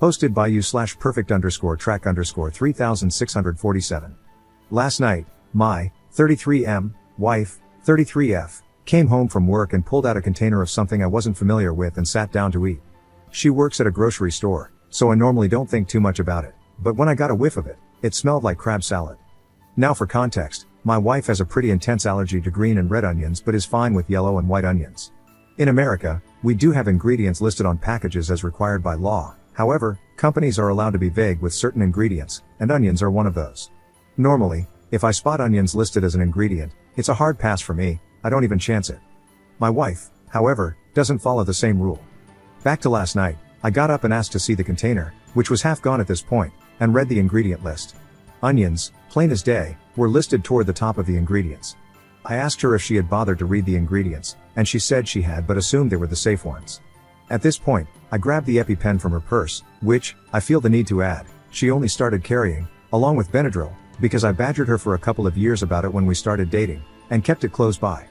Hosted by you/perfect_track_3647. Last night, my 33M wife, 33F, came home from work and pulled out a container of something I wasn't familiar with and sat down to eat. She works at a grocery store, so I normally don't think too much about it, but when I got a whiff of it, it smelled like crab salad. Now for context, my wife has a pretty intense allergy to green and red onions but is fine with yellow and white onions. In America, we do have ingredients listed on packages as required by law. However, companies are allowed to be vague with certain ingredients, and onions are one of those. Normally, if I spot onions listed as an ingredient, it's a hard pass for me. I don't even chance it. My wife, however, doesn't follow the same rule. Back to last night, I got up and asked to see the container, which was half gone at this point, and read the ingredient list. Onions, plain as day, were listed toward the top of the ingredients. I asked her if she had bothered to read the ingredients, and she said she had but assumed they were the safe ones. At this point, I grabbed the EpiPen from her purse, which, I feel the need to add, she only started carrying, along with Benadryl, because I badgered her for a couple of years about it when we started dating, and kept it close by.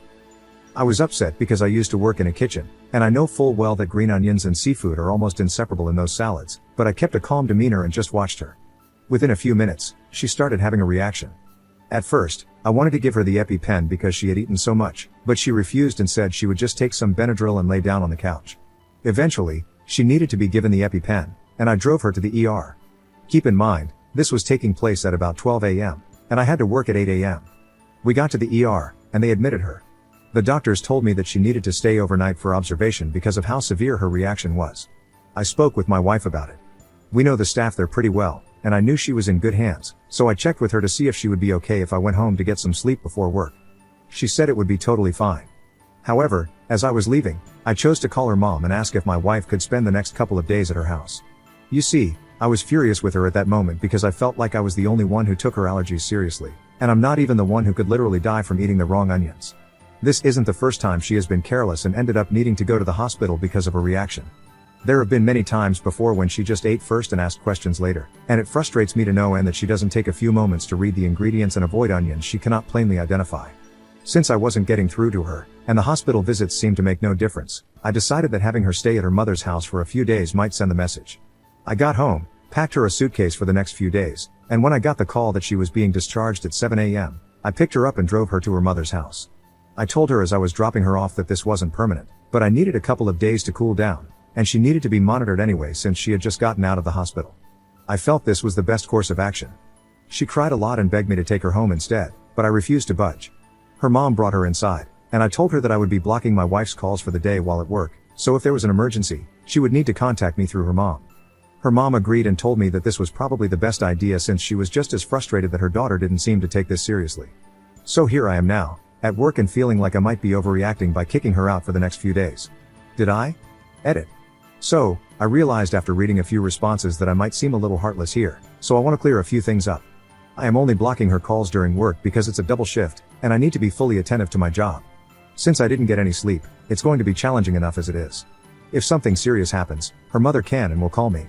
I was upset because I used to work in a kitchen, and I know full well that green onions and seafood are almost inseparable in those salads, but I kept a calm demeanor and just watched her. Within a few minutes, she started having a reaction. At first, I wanted to give her the EpiPen because she had eaten so much, but she refused and said she would just take some Benadryl and lay down on the couch. Eventually, she needed to be given the EpiPen, and I drove her to the ER. Keep in mind, this was taking place at about 12 a.m., and I had to work at 8 a.m. We got to the ER, and they admitted her. The doctors told me that she needed to stay overnight for observation because of how severe her reaction was. I spoke with my wife about it. We know the staff there pretty well, and I knew she was in good hands, so I checked with her to see if she would be okay if I went home to get some sleep before work. She said it would be totally fine. However, as I was leaving, I chose to call her mom and ask if my wife could spend the next couple of days at her house. You see, I was furious with her at that moment because I felt like I was the only one who took her allergies seriously, and I'm not even the one who could literally die from eating the wrong onions. This isn't the first time she has been careless and ended up needing to go to the hospital because of a reaction. There have been many times before when she just ate first and asked questions later, and it frustrates me to no end that she doesn't take a few moments to read the ingredients and avoid onions she cannot plainly identify. Since I wasn't getting through to her, and the hospital visits seemed to make no difference, I decided that having her stay at her mother's house for a few days might send the message. I got home, packed her a suitcase for the next few days, and when I got the call that she was being discharged at 7 a.m., I picked her up and drove her to her mother's house. I told her as I was dropping her off that this wasn't permanent, but I needed a couple of days to cool down, and she needed to be monitored anyway since she had just gotten out of the hospital. I felt this was the best course of action. She cried a lot and begged me to take her home instead, but I refused to budge. Her mom brought her inside, and I told her that I would be blocking my wife's calls for the day while at work, so if there was an emergency, she would need to contact me through her mom. Her mom agreed and told me that this was probably the best idea since she was just as frustrated that her daughter didn't seem to take this seriously. So here I am now, at work and feeling like I might be overreacting by kicking her out for the next few days. Did I? Edit. So, I realized after reading a few responses that I might seem a little heartless here, so I want to clear a few things up. I am only blocking her calls during work because it's a double shift, and I need to be fully attentive to my job. Since I didn't get any sleep, it's going to be challenging enough as it is. If something serious happens, her mother can and will call me.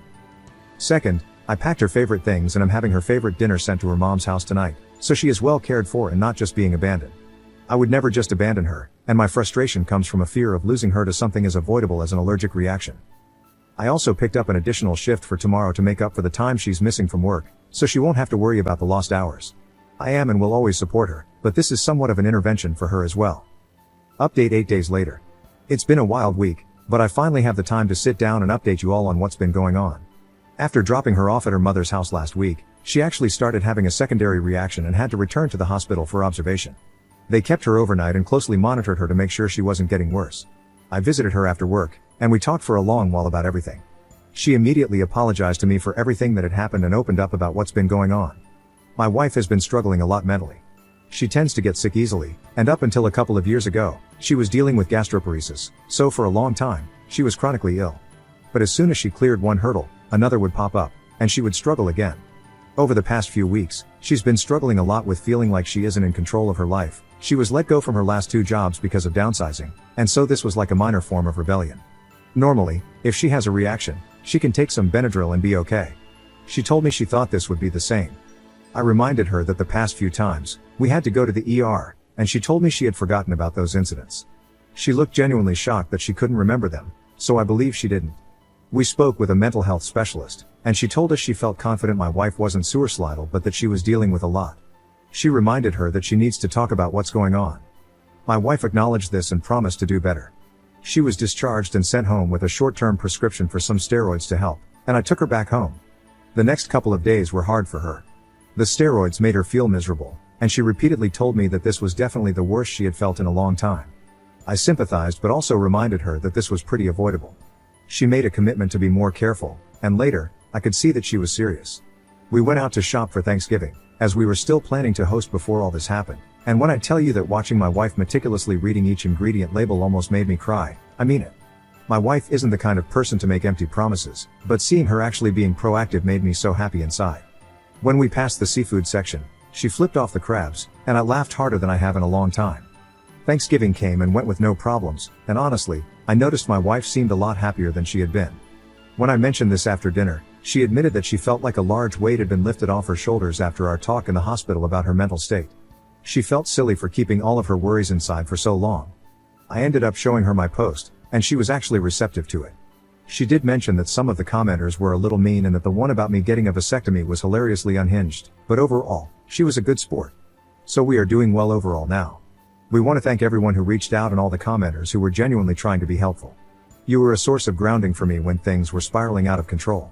Second, I packed her favorite things and I'm having her favorite dinner sent to her mom's house tonight, so she is well cared for and not just being abandoned. I would never just abandon her, and my frustration comes from a fear of losing her to something as avoidable as an allergic reaction. I also picked up an additional shift for tomorrow to make up for the time she's missing from work, so she won't have to worry about the lost hours. I am and will always support her, but this is somewhat of an intervention for her as well. Update 8 days later. It's been a wild week, but I finally have the time to sit down and update you all on what's been going on. After dropping her off at her mother's house last week, she actually started having a secondary reaction and had to return to the hospital for observation. They kept her overnight and closely monitored her to make sure she wasn't getting worse. I visited her after work, and we talked for a long while about everything. She immediately apologized to me for everything that had happened and opened up about what's been going on. My wife has been struggling a lot mentally. She tends to get sick easily, and up until a couple of years ago, she was dealing with gastroparesis, so for a long time, she was chronically ill. But as soon as she cleared one hurdle, another would pop up, and she would struggle again. Over the past few weeks, she's been struggling a lot with feeling like she isn't in control of her life. She was let go from her last 2 jobs because of downsizing, and so this was like a minor form of rebellion. Normally, if she has a reaction, she can take some Benadryl and be okay. She told me she thought this would be the same. I reminded her that the past few times, we had to go to the ER, and she told me she had forgotten about those incidents. She looked genuinely shocked that she couldn't remember them, so I believe she didn't. We spoke with a mental health specialist, and she told us she felt confident my wife wasn't suicidal but that she was dealing with a lot. She reminded her that she needs to talk about what's going on. My wife acknowledged this and promised to do better. She was discharged and sent home with a short-term prescription for some steroids to help, and I took her back home. The next couple of days were hard for her. The steroids made her feel miserable, and she repeatedly told me that this was definitely the worst she had felt in a long time. I sympathized but also reminded her that this was pretty avoidable. She made a commitment to be more careful, and later, I could see that she was serious. We went out to shop for Thanksgiving, as we were still planning to host before all this happened, and when I tell you that watching my wife meticulously reading each ingredient label almost made me cry, I mean it. My wife isn't the kind of person to make empty promises, but seeing her actually being proactive made me so happy inside. When we passed the seafood section, she flipped off the crabs, and I laughed harder than I have in a long time. Thanksgiving came and went with no problems, and honestly, I noticed my wife seemed a lot happier than she had been. When I mentioned this after dinner, she admitted that she felt like a large weight had been lifted off her shoulders after our talk in the hospital about her mental state. She felt silly for keeping all of her worries inside for so long. I ended up showing her my post, and she was actually receptive to it. She did mention that some of the commenters were a little mean and that the one about me getting a vasectomy was hilariously unhinged, but overall, she was a good sport. So we are doing well overall now. We want to thank everyone who reached out and all the commenters who were genuinely trying to be helpful. You were a source of grounding for me when things were spiraling out of control.